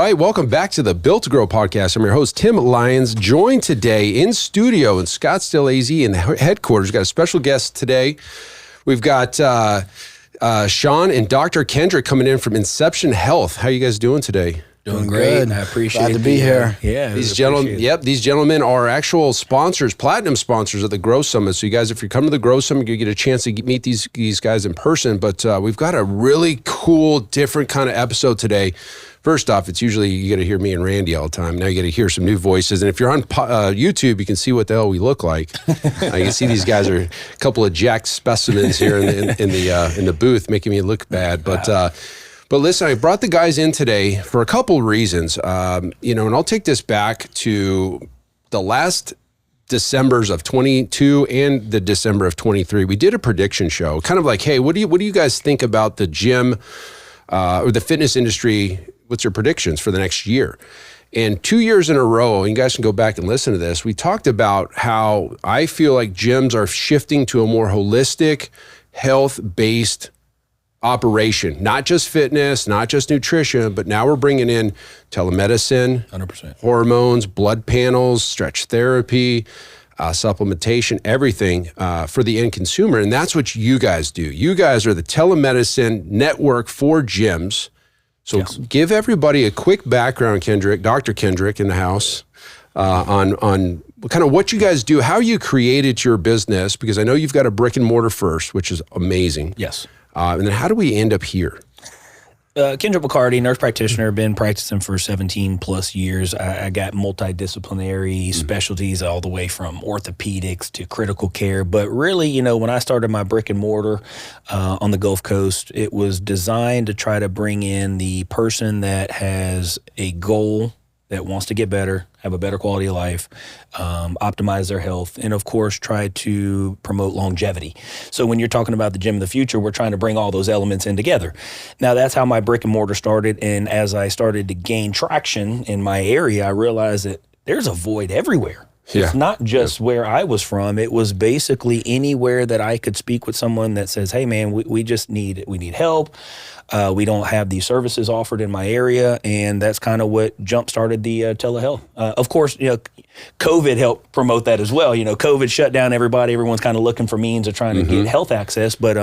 right, welcome back to the Built to Grow podcast. I'm your host, Tim Lyons, joined today in studio in Scottsdale, AZ, in the headquarters. We've got a special guest today. We've got Sean and Dr. Kendrick coming in from Inception Health. How are you guys doing today? Doing great. I appreciate it. Glad to be here. Yeah. These gentlemen are actual sponsors, platinum sponsors of the Grow Summit. So you guys, if you come to the Grow Summit, you get a chance to meet these guys in person. But we've got a really cool, different kind of episode today. First off, it's usually you get to hear me and Randy all the time. Now you get to hear some new voices. And if you're on YouTube, you can see what the hell we look like. You can see these guys are a couple of jacked specimens here in the booth, making me look bad. But listen, I brought the guys in today for a couple reasons. And I'll take this back to the last Decembers of 22 and the December of 23. We did a prediction show, kind of like, hey, what do you guys think about the gym or the fitness industry? What's your predictions for the next year? And 2 years in a row, and you guys can go back and listen to this, we talked about how I feel like gyms are shifting to a more holistic, health-based operation, not just fitness, not just nutrition, but now we're bringing in telemedicine, 100%, hormones, blood panels, stretch therapy, supplementation, everything for the end consumer. And that's what you guys do. You guys are the telemedicine network for gyms. So Give everybody a quick background, Kendrick, Dr. Kendrick in the house, on kind of what you guys do, how you created your business, because I know you've got a brick and mortar first, which is amazing. Yes. And then how do we end up here? Kendrick McCarty, nurse practitioner, been practicing for 17 plus years. I got multidisciplinary specialties all the way from orthopedics to critical care. But really, when I started my brick and mortar on the Gulf Coast, it was designed to try to bring in the person that has a goal, that wants to get better, have a better quality of life, optimize their health, and of course, try to promote longevity. So when you're talking about the gym of the future, we're trying to bring all those elements in together. Now, that's how my brick and mortar started. And as I started to gain traction in my area, I realized that there's a void everywhere. Yeah. It's not just where I was from. It was basically anywhere that I could speak with someone that says, hey, man, we need help. We don't have these services offered in my area, and that's kind of what jump-started the telehealth. Of course, COVID helped promote that as well. COVID shut down everybody. Everyone's kind of looking for means of trying to get health access. But,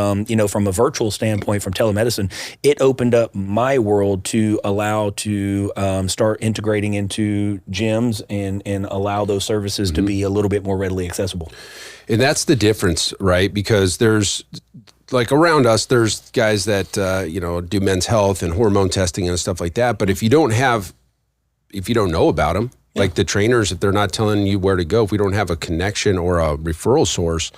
from a virtual standpoint, from telemedicine, it opened up my world to allow to start integrating into gyms and allow those services to be a little bit more readily accessible. And that's the difference, right? Because there's, like around us, there's guys that, do men's health and hormone testing and stuff like that. But if you don't know about them, like the trainers, if they're not telling you where to go, if we don't have a connection or a referral source,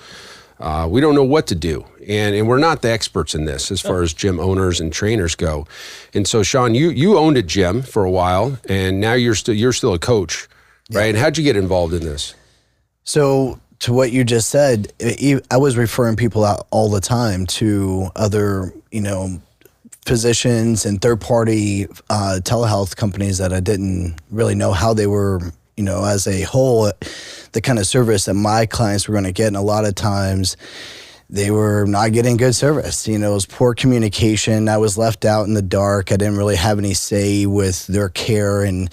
we don't know what to do. And we're not the experts in this as far as gym owners and trainers go. And so, Sean, you owned a gym for a while, and now you're still a coach, right? And how'd you get involved in this? So to what you just said, I was referring people out all the time to other, physicians and third-party telehealth companies that I didn't really know how they were, as a whole, the kind of service that my clients were going to get. And a lot of times they were not getting good service. It was poor communication. I was left out in the dark. I didn't really have any say with their care. And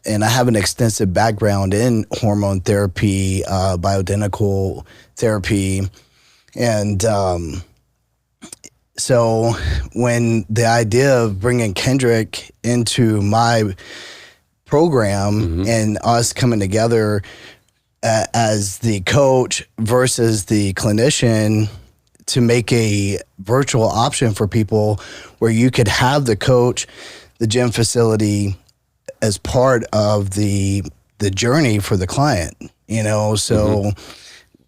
I have an extensive background in hormone therapy, bioidentical therapy. And so when the idea of bringing Kendrick into my program and us coming together as the coach versus the clinician to make a virtual option for people where you could have the coach, the gym facility as part of the journey for the client, so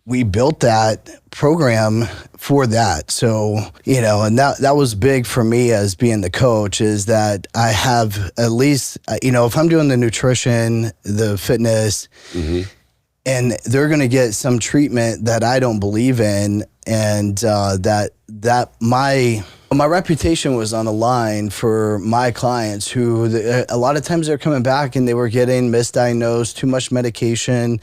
we built that program for that. So, and that was big for me as being the coach, is that I have at least, if I'm doing the nutrition, the fitness, and they're going to get some treatment that I don't believe in, and that my my reputation was on the line for my clients who a lot of times they're coming back and they were getting misdiagnosed, too much medication,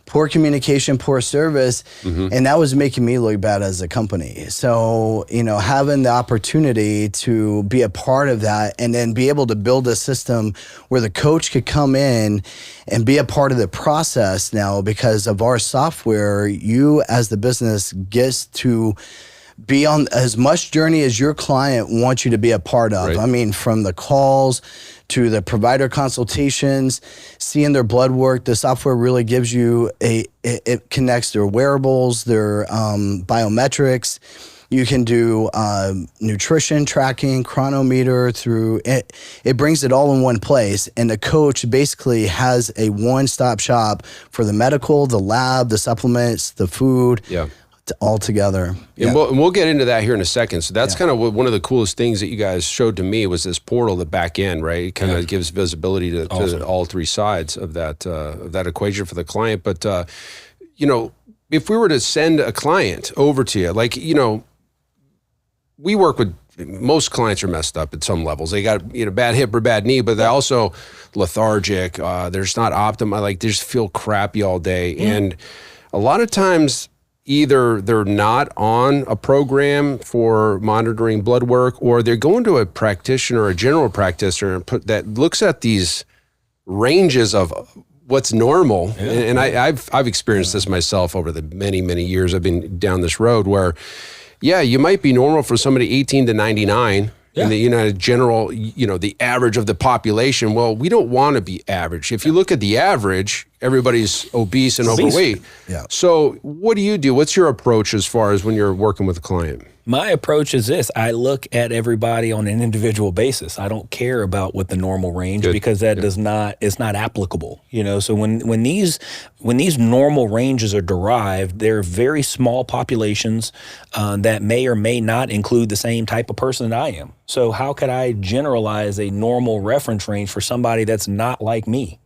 poor communication, poor service, and that was making me look bad as a company. So, having the opportunity to be a part of that and then be able to build a system where the coach could come in and be a part of the process now because of our software, you as the business gets to be on as much journey as your client wants you to be a part of. Right. I mean, from the calls to the provider consultations, seeing their blood work, the software really gives you it connects their wearables, their biometrics. You can do nutrition tracking, chronometer through it. It brings it all in one place. And the coach basically has a one-stop shop for the medical, the lab, the supplements, the food. Yeah. All together. And we'll get into that here in a second. So that's kind of one of the coolest things that you guys showed to me was this portal, the back end, right? It kind of gives visibility to all three sides of that equation for the client. But, if we were to send a client over to you, like, we work with, most clients are messed up at some levels. They got, bad hip or bad knee, but they're also lethargic. They're just not optimal. Like, they just feel crappy all day. And a lot of times, either they're not on a program for monitoring blood work, or they're going to a practitioner, a general practitioner, that looks at these ranges of what's normal. Yeah. And I've experienced this myself over the many, many years I've been down this road where, you might be normal for somebody 18 to 99. In the general, the average of the population. Well, we don't want to be average. If you look at the average, everybody's obese and overweight. Yeah. So what do you do? What's your approach as far as when you're working with a client? My approach is this. I look at everybody on an individual basis. I don't care about what the normal range because that it's not applicable. So when these normal ranges are derived, they're very small populations that may or may not include the same type of person that I am. So how could I generalize a normal reference range for somebody that's not like me?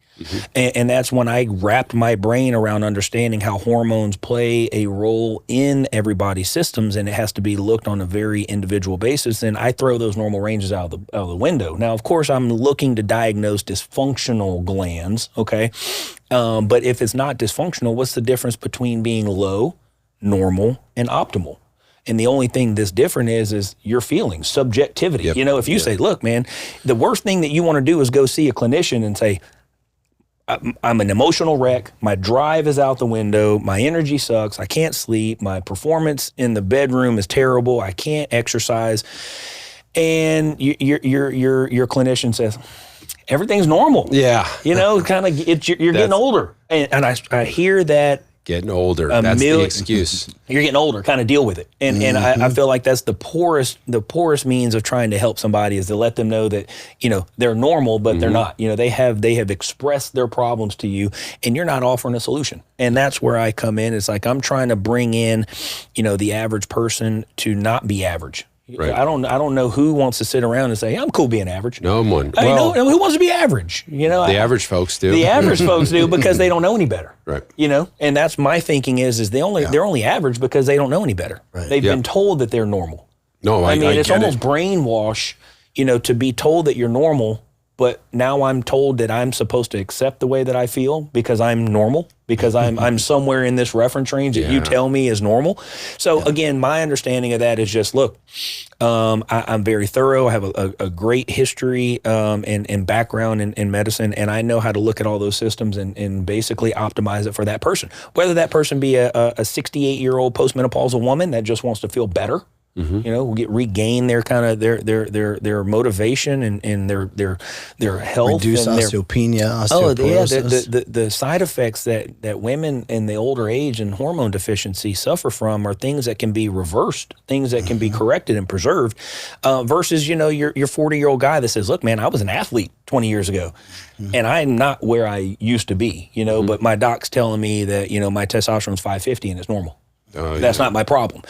And that's when I wrapped my brain around understanding how hormones play a role in everybody's systems, and it has to be looked on a very individual basis. And I throw those normal ranges out of the window. Now, of course, I'm looking to diagnose dysfunctional glands, okay? But if it's not dysfunctional, what's the difference between being low, normal, and optimal? And the only thing that's different is your feelings, subjectivity. If you say, look, man, the worst thing that you want to do is go see a clinician and say, I'm an emotional wreck. My drive is out the window. My energy sucks. I can't sleep. My performance in the bedroom is terrible. I can't exercise. And your clinician says, everything's normal. Yeah. You're getting older. And I hear that. Getting older. That's the excuse. You're getting older. Kind of deal with it. And I feel like that's the poorest means of trying to help somebody is to let them know that they're normal, but they're not. They have expressed their problems to you, and you're not offering a solution. And that's where I come in. It's like I'm trying to bring in, the average person to not be average. Right. I don't know who wants to sit around and say, I'm cool being average. No one. Who wants to be average? The average folks do. The average folks do because they don't know any better. Right. And that's my thinking is they're only average because they don't know any better. Right. They've been told that they're normal. No, I mean, it's almost brainwash, to be told that you're normal, but now I'm told that I'm supposed to accept the way that I feel because I'm normal, because I'm somewhere in this reference range that you tell me is normal. So again, my understanding of that is just, look, I'm very thorough. I have a great history and background in medicine, and I know how to look at all those systems and basically optimize it for that person. Whether that person be a 68-year-old postmenopausal woman that just wants to feel better, regain their kind of their motivation and their health, reduce and osteopenia, osteoporosis. The side effects that women in the older age and hormone deficiency suffer from are things that can be reversed, things that can be corrected and preserved, versus your 40-year-old guy that says, look, man, I was an athlete 20 years ago, and I'm not where I used to be, but my doc's telling me that my testosterone's 550 and it's normal. That's not my problem.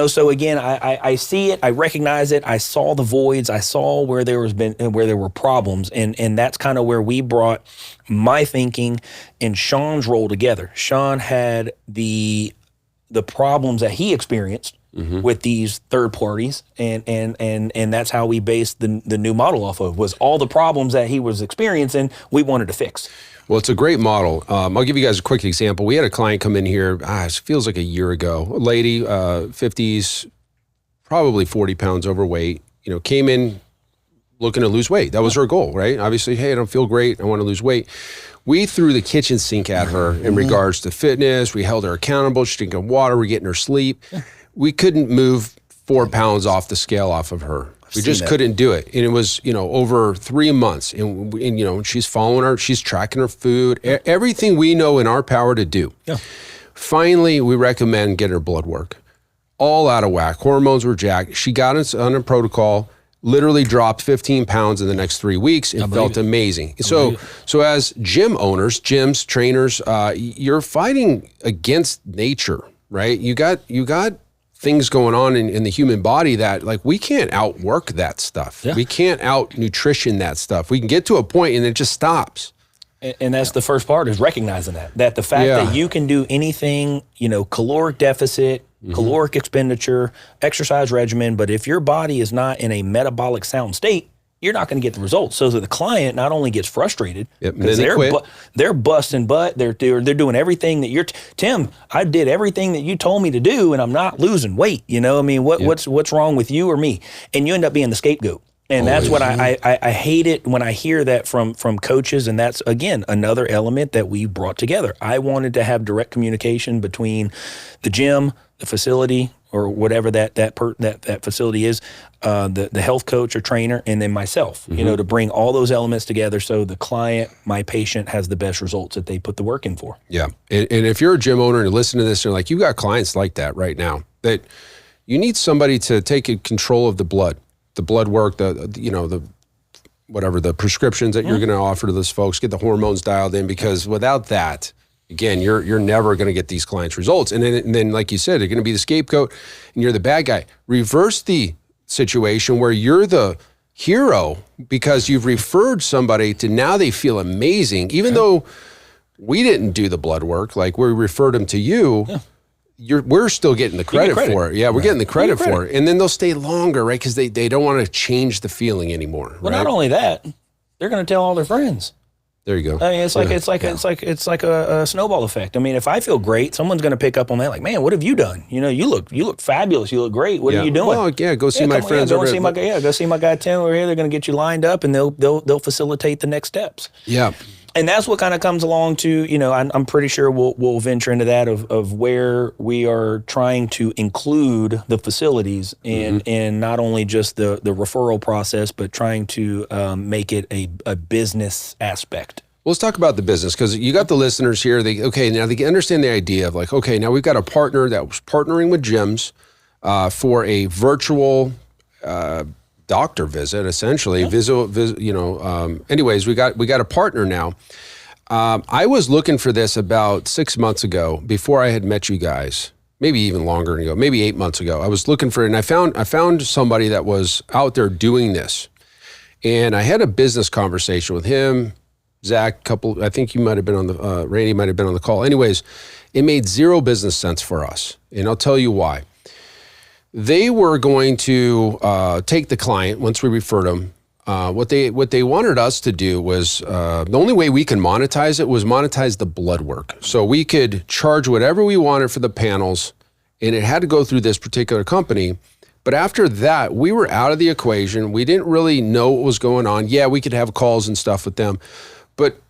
So again, I see it, I recognize it, I saw the voids, I saw where there were problems, and that's kind of where we brought my thinking and Sean's role together. Sean had the problems that he experienced, with these third parties, and that's how we based the new model off of, was all the problems that he was experiencing, we wanted to fix. Well, it's a great model. I'll give you guys a quick example. We had a client come in here, it feels like a year ago, a lady, 50s, probably 40 pounds overweight, came in looking to lose weight. That was her goal, right? Obviously, hey, I don't feel great. I want to lose weight. We threw the kitchen sink at her in regards to fitness. We held her accountable. She drinking water. We're getting her sleep. We couldn't move 4 pounds off the scale off of her. We just couldn't do it. And it was, over 3 months. And she's following her. She's tracking her food. Everything we know in our power to do. Yeah. Finally, we recommend getting her blood work. All out of whack. Hormones were jacked. She got us on a protocol. Literally dropped 15 pounds in the next 3 weeks and felt amazing. So as gym owners, gyms, trainers, you're fighting against nature, right? You got things going on in the human body that, like, we can't outwork that stuff. Yeah. We can't out nutrition that stuff. We can get to a point and it just stops. And that's the first part, is recognizing that the fact that you can do anything, caloric deficit, caloric expenditure, exercise regimen, but if your body is not in a metabolic sound state, you're not going to get the results. So that the client not only gets frustrated, because they're busting butt, they're doing everything that Tim, I did everything that you told me to do, and I'm not losing weight. What's wrong with you or me? And you end up being the scapegoat. And that's what I hate it when I hear that from coaches, and that's, again, another element that we brought together. I wanted to have direct communication between the gym, the facility, or whatever that facility is, the health coach or trainer, and then myself, to bring all those elements together so the client, my patient, has the best results that they put the work in for. Yeah. And if you're a gym owner and you listen to this, you're like, you got clients like that right now, that you need somebody to take control of the blood work, the prescriptions that you're going to offer to those folks, get the hormones dialed in, because without that, again, you're never going to get these clients' results. And then, like you said, they're going to be the scapegoat and you're the bad guy. Reverse the situation where you're the hero because you've referred somebody to, now they feel amazing, even though we didn't do the blood work, like we referred them to you. Yeah. We're still getting the credit for it. Yeah, we're getting the credit for it. And then they'll stay longer, right? Because they don't want to change the feeling anymore. Well, not only that, they're going to tell all their friends. There you go. I mean, it's like a snowball effect. I mean, if I feel great, someone's going to pick up on that. Like, man, what have you done? You look fabulous. You look great. What are you doing? Well, go see my friends. Go see my guy Tim over here. They're going to get you lined up, and they'll facilitate the next steps. Yeah. And that's what kind of comes along to, I'm pretty sure we'll venture into that of where we are trying to include the facilities in not only just the referral process, but trying to make it a business aspect. Well, let's talk about the business, because you got the listeners here. Now they understand the idea of, like, okay, now we've got a partner that was partnering with gyms for a virtual doctor visit, essentially. Anyways, we got a partner now. I was looking for this about 6 months ago, before I had met you guys, maybe even longer ago, maybe 8 months ago. I was looking for it, and I found somebody that was out there doing this. And I had a business conversation with him, Zach, I think you might have been on the, Randy might have been on the call. Anyways, it made zero business sense for us. And I'll tell you why. They were going to take the client once we referred them. What they wanted us to do was, the only way we can monetize it was monetize the blood work. So we could charge whatever we wanted for the panels, and it had to go through this particular company. But after that, we were out of the equation. We didn't really know what was going on. Yeah, we could have calls and stuff with them. But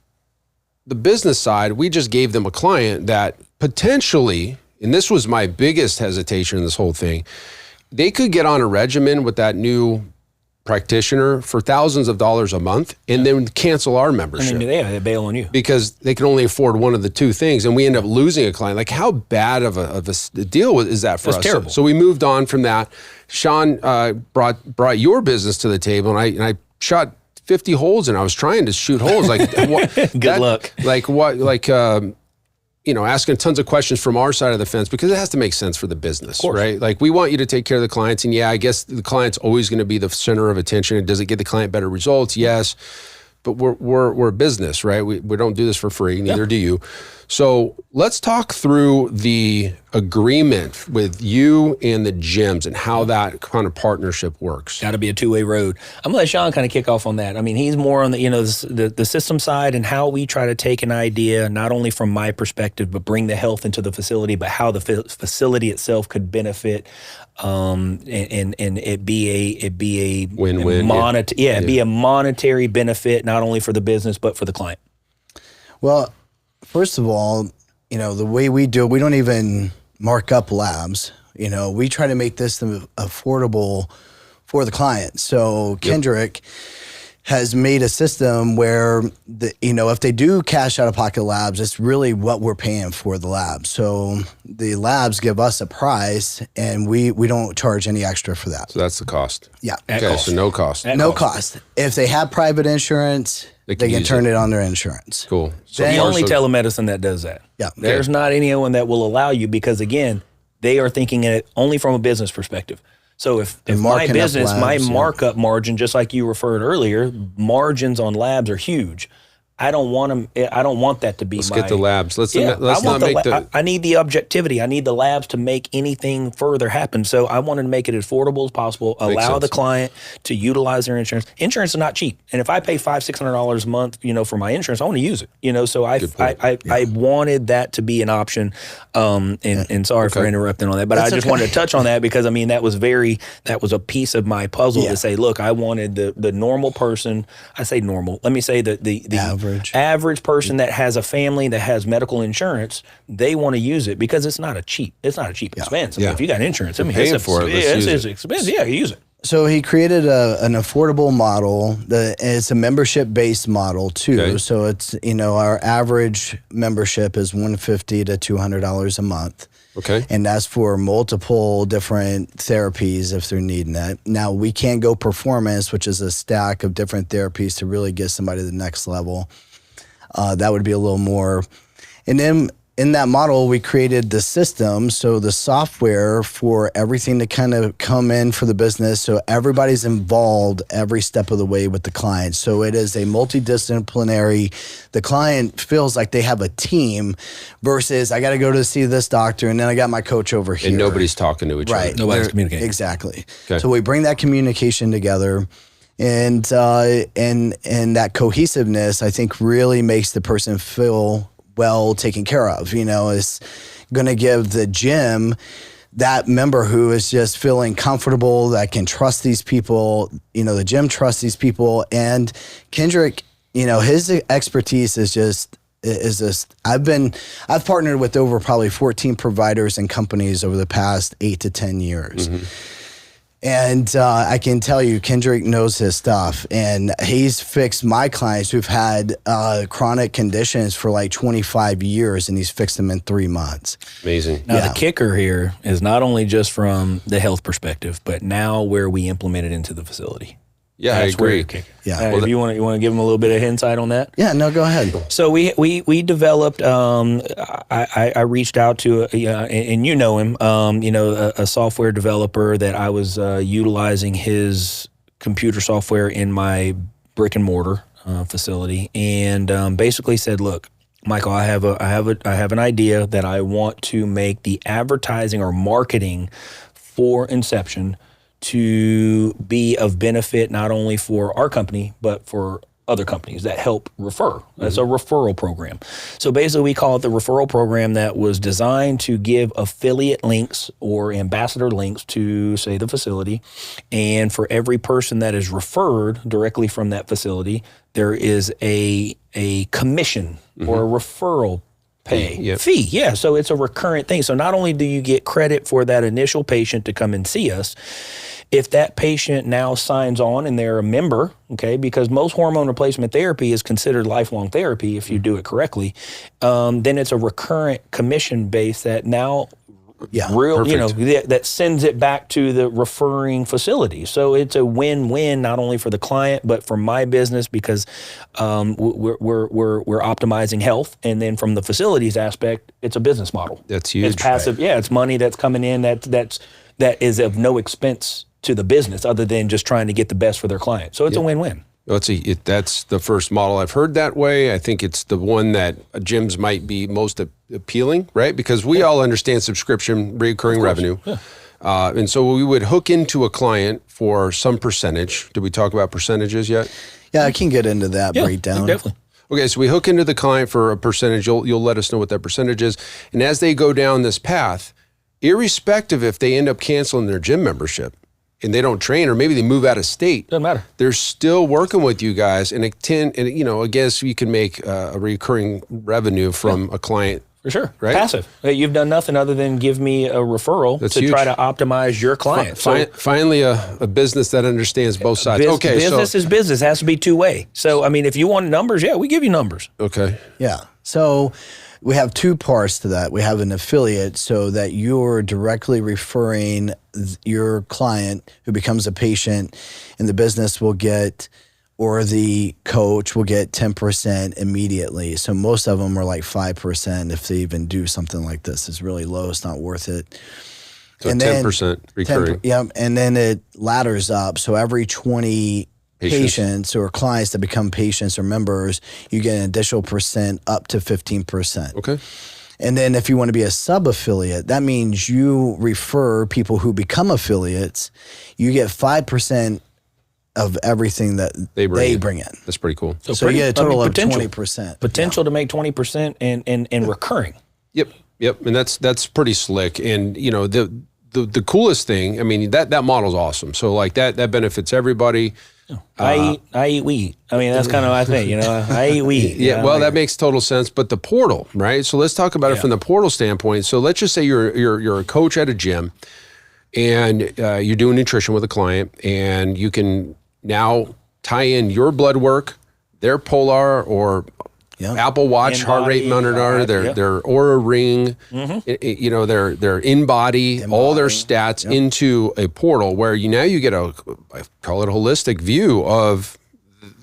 the business side, we just gave them a client that potentially, and this was my biggest hesitation in this whole thing, they could get on a regimen with that new practitioner for thousands of dollars a month and then cancel our membership. And then they bail on you. Because they can only afford one of the two things, and we end up losing a client. Like, how bad of a deal is that for us? That's terrible. So we moved on from that. Sean brought your business to the table, and I shot 50 holes, and I was trying to shoot holes. Like, what, good luck. Like what? Like, asking tons of questions from our side of the fence, because it has to make sense for the business, right? Like, we want you to take care of the clients, and I guess the client's always going to be the center of attention. And does it get the client better results? Yes, but we're a business, right? We don't do this for free. Neither do you. So let's talk through the agreement with you and the gyms and how that kind of partnership works. Got to be a two-way road. I'm gonna let Sean kind of kick off on that. I mean, he's more on the system side and how we try to take an idea, not only from my perspective, but bring the health into the facility, but how the facility itself could benefit, and it be a win-win. It'd be a monetary benefit, not only for the business but for the client. Well, first of all, the way we do it, we don't even mark up labs. We try to make this affordable for the client. So Kendrick has made a system where, if they do cash out-of-pocket labs, it's really what we're paying for the labs. So the labs give us a price, and we don't charge any extra for that. So that's the cost. Yeah. Okay, so no cost. No cost. If they have private insurance, they can turn it on their insurance. Cool. So the only telemedicine that does that. Yeah. There's not anyone that will allow you because, again, they are thinking it only from a business perspective. So if my business, my markup margin, just like you referred earlier, margins on labs are huge. I don't want them. I don't want that to be. Let's get the labs. Let's not make the. I need the objectivity. I need the labs to make anything further happen. So I wanted to make it as affordable as possible. Allow the client to utilize their insurance. Insurance is not cheap, and if I pay $500-$600 a month, for my insurance, I want to use it. So I wanted that to be an option. And sorry for interrupting on that, but I just wanted to touch on that because that was a piece of my puzzle to say, look, I wanted the normal person. I say normal. Let me say the average person that has a family that has medical insurance, they want to use it because it's not a cheap expense. If you got insurance, it's expensive. Yeah, you use it. So he created an affordable model. It's a membership-based model too. Okay. So it's our average membership is $150 to $200 a month. Okay. And that's for multiple different therapies if they're needing that. Now, we can go performance, which is a stack of different therapies to really get somebody to the next level. That would be a little more. And then in that model, we created the system, so the software for everything to kind of come in for the business. So everybody's involved every step of the way with the client. So it is a multidisciplinary. The client feels like they have a team versus I got to go to see this doctor and then I got my coach over here. And nobody's talking to each other. Right. Nobody's communicating. Exactly. Okay. So we bring that communication together. And that cohesiveness, I think, really makes the person feel well taken care of. It's going to give the gym that member who is just feeling comfortable, that can trust these people. The gym trusts these people. And Kendrick, his expertise is just I've partnered with over probably 14 providers and companies over the past 8 to 10 years. Mm-hmm. And I can tell you, Kendrick knows his stuff, and he's fixed my clients who've had chronic conditions for like 25 years, and he's fixed them in 3 months. Amazing. Now, the kicker here is not only just from the health perspective, but now where we implement it into the facility. Yeah, I agree. Yeah. If you want to give them a little bit of insight on that? Yeah, no, go ahead. So we developed. I reached out to and him. A software developer that I was utilizing his computer software in my brick and mortar facility, and basically said, "Look, Michael, I have an idea that I want to make the advertising or marketing for Inception to be of benefit not only for our company, but for other companies that help refer. That's a referral program. So basically we call it the referral program that was designed to give affiliate links or ambassador links to, say, the facility. And for every person that is referred directly from that facility, there is a commission or a referral fee. Yeah. So it's a recurrent thing. So not only do you get credit for that initial patient to come and see us, if that patient now signs on and they're a member, okay, because most hormone replacement therapy is considered lifelong therapy if you do it correctly, then it's a recurrent commission base that now that sends it back to the referring facility. So it's a win-win not only for the client but for my business because we're optimizing health, and then from the facilities aspect, it's a business model. That's huge. It's passive. Right? Yeah, it's money that's coming in that is of no expense to the business other than just trying to get the best for their client. So it's a win-win. Let's see, that's the first model I've heard that way. I think it's the one that gyms might be most appealing, right? Because we all understand subscription, recurring revenue. Yeah. And so we would hook into a client for some percentage. Did we talk about percentages yet? Yeah, I can get into that breakdown. Definitely. Okay, so we hook into the client for a percentage. You'll let us know what that percentage is. And as they go down this path, irrespective if they end up canceling their gym membership and they don't train, or maybe they move out of state, doesn't matter. They're still working with you guys, and I guess you can make a recurring revenue from a client. For sure. Right? Passive. You've done nothing other than give me a referral to huge. try to optimize your client. Finally, a business that understands both sides. Business is business. It has to be two-way. So, I mean, if you want numbers, we give you numbers. Okay. Yeah. So we have two parts to that. We have an affiliate so that you're directly referring your client who becomes a patient, and the business will get, or the coach will get 10% immediately. So most of them are like 5% if they even do something like this. It's really low. It's not worth it. So and 10% recurring. And then it ladders up. So every 20 patients or clients that become patients or members, you get an additional percent up to 15%. Okay. And then if you want to be a sub-affiliate, that means you refer people who become affiliates. You get 5% of everything that they bring in. That's pretty cool. So you get a total of 20%. Potential to make 20% and recurring. Yep. And that's pretty slick. And the coolest thing, I mean, that model's awesome. So like that benefits everybody. I eat, we eat. I mean, that's kind of my thing, I eat, we eat. Yeah, well, that makes total sense. But the portal, right? So let's talk about it from the portal standpoint. So let's just say you're a coach at a gym, and you're doing nutrition with a client, and you can now tie in your blood work, their Polar or Apple Watch heart rate monitor, their Oura Ring, their in-body, all their stats into a portal where you get I call it a holistic view of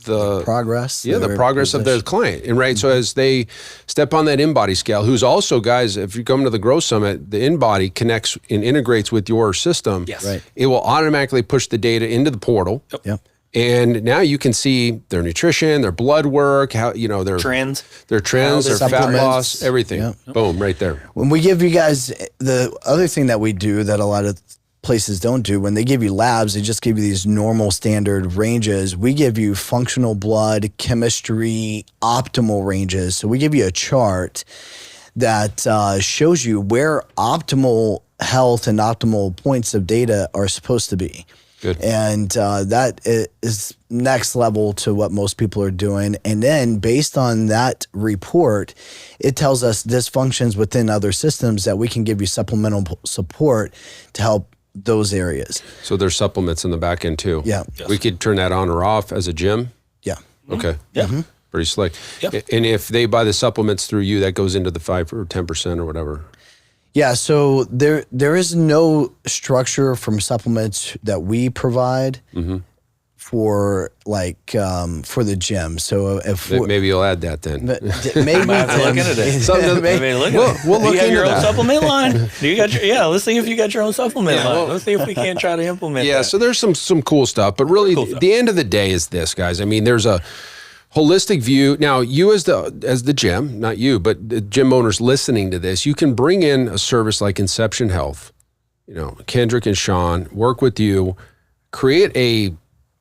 the progress. Yeah, the progress of their client. And so as they step on that in-body scale, who's also, guys, if you come to the Grow Summit, the in-body connects and integrates with your system. Yes. Right. It will automatically push the data into the portal. Yep. And now you can see their nutrition, their blood work, how their trends, their fat loss, everything. Yep. Boom, right there. When we give you guys, the other thing that we do that a lot of places don't do, when they give you labs, they just give you these normal standard ranges. We give you functional blood, chemistry, optimal ranges. So we give you a chart that shows you where optimal health and optimal points of data are supposed to be. Good. And that is next level to what most people are doing. And then based on that report, it tells us dysfunctions within other systems that we can give you supplemental support to help those areas. So there's supplements in the back end too. Yeah. Yes. We could turn that on or off as a gym. Yeah. Okay. Yeah. Mm-hmm. Pretty slick. Yep. And if they buy the supplements through you, that goes into the 5 or 10% or whatever. Yeah, so there is no structure from supplements that we provide for for the gym. So if maybe you'll add that then. Maybe look into it. We'll look you have into your own that. supplement line. Do you got let's see if you got your own supplement line. Let's see if we can't try to implement that. So there's some cool stuff, but really the end of the day is this, guys. I mean, there's a holistic view. Now, you as the gym, not you, but the gym owners listening to this, you can bring in a service like Inception Health. Kendrick and Sean work with you, create a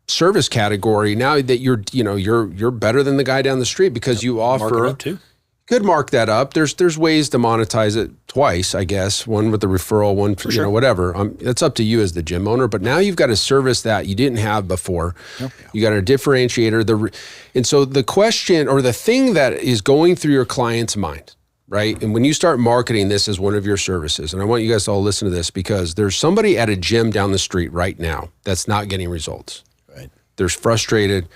service category now that you're better than the guy down the street because you offer. Mark it up too. Could mark that up. There's ways to monetize it twice, I guess. One with the referral, one for whatever. That's up to you as the gym owner. But now you've got a service that you didn't have before. Yep. You got a differentiator. And so the question or the thing that is going through your client's mind, right? And when you start marketing this as one of your services, and I want you guys to all listen to this because there's somebody at a gym down the street right now that's not getting results. Right. They're frustrated.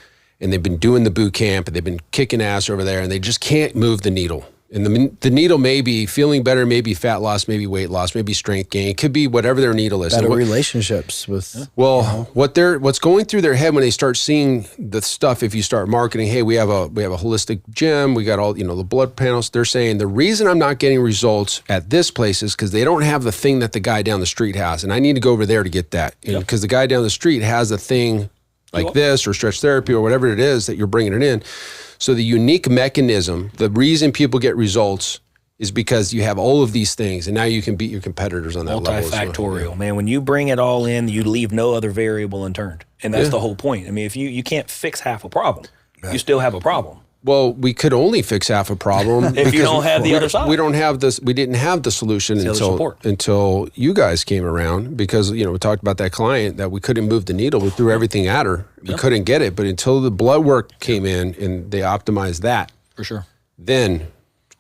And they've been doing the boot camp and they've been kicking ass over there and they just can't move the needle. And the needle may be feeling better, maybe fat loss, maybe weight loss, maybe strength gain. It could be whatever their needle is. Better relationships with. Well, what's going through their head when they start seeing the stuff, if you start marketing, hey, we have a holistic gym, we got all, the blood panels. They're saying the reason I'm not getting results at this place is because they don't have the thing that the guy down the street has. And I need to go over there to get that. Because the guy down the street has a thing like this or stretch therapy or whatever it is that you're bringing it in. So the unique mechanism, the reason people get results is because you have all of these things, and now you can beat your competitors on that level. Multifactorial, man. When you bring it all in, you leave no other variable unturned. And that's the whole point. I mean, if you can't fix half a problem, you still have a problem. Well, we could only fix half a problem if you don't have the other side. We don't have this. We didn't have the solution until you guys came around, because we talked about that client that we couldn't move the needle. We threw everything at her. We couldn't get it, but until the blood work came in and they optimized that, for sure, then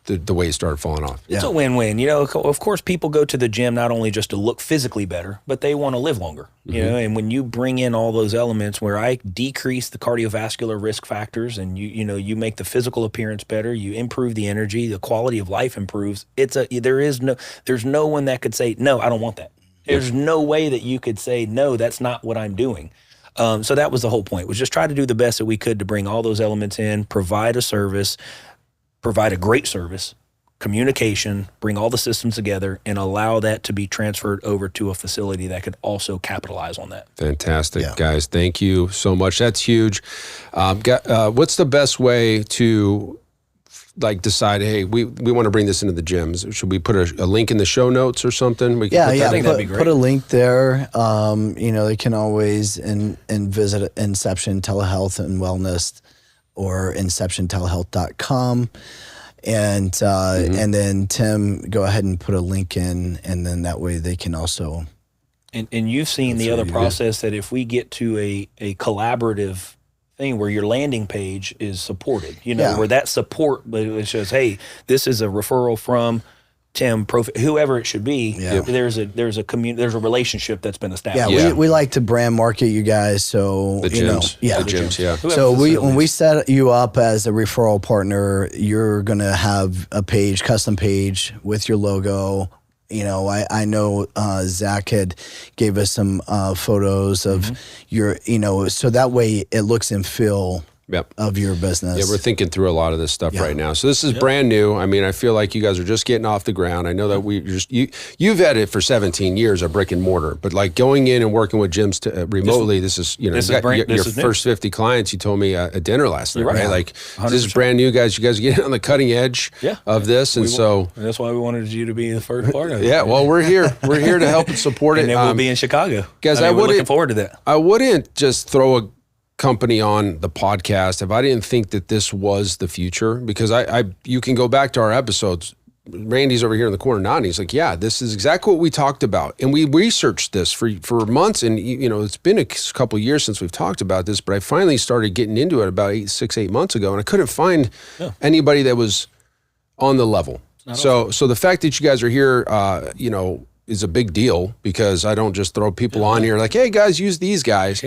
the weight started falling off. It's a win-win. Of course, people go to the gym not only just to look physically better, but they want to live longer. And when you bring in all those elements where I decrease the cardiovascular risk factors, and you make the physical appearance better, you improve the energy, the quality of life improves. There's no one that could say, no, I don't want that. There's no way that you could say, no, that's not what I'm doing. So that was the whole point, was just try to do the best that we could to bring all those elements in, provide a service, provide a great service, communication, bring all the systems together, and allow that to be transferred over to a facility that could also capitalize on that. Fantastic, guys. Thank you so much. That's huge. What's the best way to decide, hey, we want to bring this into the gyms? Should we put a link in the show notes or something? I think that'd be great. Put a link there. They can always visit Inception Telehealth and Wellness or inceptiontelehealth.com. And then Tim, go ahead and put a link in, and then that way they can also. And you've seen the other process that if we get to a collaborative thing where your landing page is supported, where that support, it says, hey, this is a referral from Tim, whoever it should be. There's a relationship that's been established. We like to brand market you guys, so the gyms. So when we set you up as a referral partner, you're gonna have a custom page with your logo. I know Zach had gave us some photos of your, so that way it looks and feel of your business. Yeah, we're thinking through a lot of this stuff right now. So this is brand new. I mean, I feel like you guys are just getting off the ground. I know that you've had it for 17 years, a brick and mortar, but going in and working with gyms remotely, this is your first 50 clients. You told me at dinner last night, right? This is brand new, guys. You guys are getting on the cutting edge of this, and that's why we wanted you to be the first part of it. Yeah, well, we're here. We're here to help and support it. And then we'll be in Chicago, guys. We're looking forward to that. I wouldn't just throw a company on the podcast if I didn't think that this was the future, because you can go back to our episodes. Randy's over here in the corner nodding. He's like, yeah, this is exactly what we talked about. And we researched this for months, and it's been a couple of years since we've talked about this, but I finally started getting into it about 8 months ago, and I couldn't find anybody that was on the level. So the fact that you guys are here, is a big deal, because I don't just throw people on here like, hey guys, use these guys.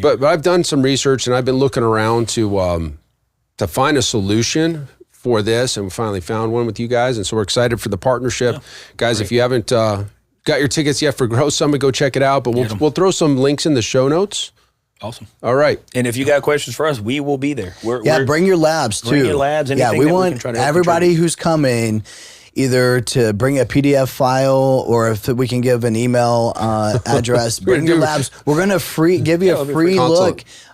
But I've done some research, and I've been looking around to find a solution for this, and we finally found one with you guys, and so we're excited for the partnership. Guys, if you haven't got your tickets yet for Grow Summit, go check it out, but we'll throw some links in the show notes. Awesome. All right. And if you got questions for us, we will be there. Bring your labs too. Bring your labs. We want everybody who's coming either to bring a PDF file, or if we can give an email address. Bring your labs. We're gonna give you a free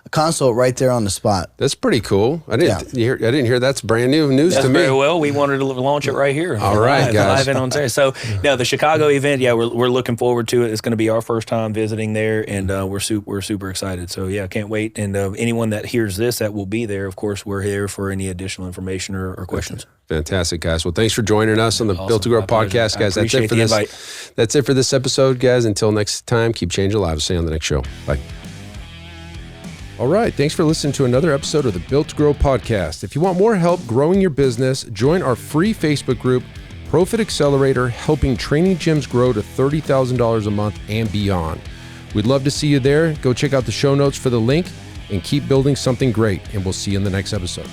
consult right there on the spot. That's pretty cool. I didn't hear that's brand new news to me. Very well. We wanted to launch it right here. All right, guys. Live in on Saturday. So the Chicago event, we're looking forward to it. It's going to be our first time visiting there, and we're super excited. So can't wait. And anyone that hears this that will be there, of course, we're here for any additional information or questions. Fantastic, guys. Well, thanks for joining us on the Built to Grow podcast, guys. That's it for this. Invite. That's it for this episode, guys. Until next time, keep changing lives. See you on the next show. Bye. All right. Thanks for listening to another episode of the Built to Grow podcast. If you want more help growing your business, join our free Facebook group, Profit Accelerator, helping training gyms grow to $30,000 a month and beyond. We'd love to see you there. Go check out the show notes for the link, and keep building something great. And we'll see you in the next episode.